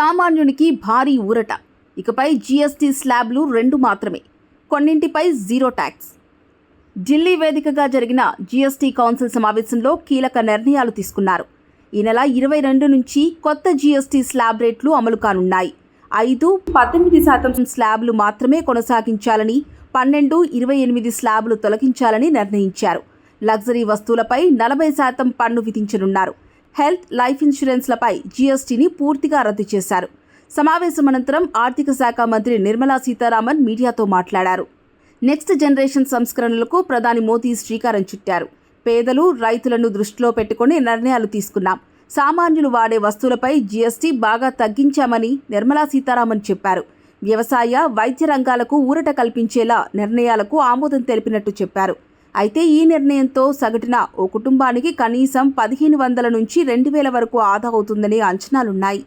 సామాన్యునికి భారీ ఊరట. ఇకపై జీఎస్టీ స్లాబ్లు 2 మాత్రమే, కొన్నింటిపై జీరో ట్యాక్స్. ఢిల్లీ వేదికగా జరిగిన జీఎస్టీ కౌన్సిల్ సమావేశంలో కీలక నిర్ణయాలు తీసుకున్నారు. ఈ నెల 22 నుంచి కొత్త జీఎస్టీ స్లాబ్ రేట్లు అమలు కానున్నాయి. 5-18% స్లాబ్లు మాత్రమే కొనసాగించాలని, 12-28 స్లాబ్లు తొలగించాలని నిర్ణయించారు. లగ్జరీ వస్తువులపై 40% పన్ను విధించనున్నారు. హెల్త్, లైఫ్ ఇన్సూరెన్స్లపై జీఎస్టీని పూర్తిగా రద్దు చేశారు. సమావేశం అనంతరం ఆర్థిక శాఖ మంత్రి నిర్మలా సీతారామన్ మీడియాతో మాట్లాడారు. నెక్స్ట్ జనరేషన్ సంస్కరణలకు ప్రధాని మోదీ శ్రీకారం చుట్టారు. పేదలు, రైతులను దృష్టిలో పెట్టుకుని నిర్ణయాలు తీసుకున్నాం. సామాన్యులు వాడే వస్తువులపై జీఎస్టీ బాగా తగ్గించామని నిర్మలా సీతారామన్ చెప్పారు. వ్యవసాయ, వైద్య రంగాలకు ఊరట కల్పించేలా నిర్ణయాలకు ఆమోదం తెలిపినట్టు చెప్పారు. అయితే ఈ నిర్ణయంతో సగటున ఓ కుటుంబానికి కనీసం 1500 నుంచి 2000 వరకు ఆదా అవుతుందని అంచనాలున్నాయి.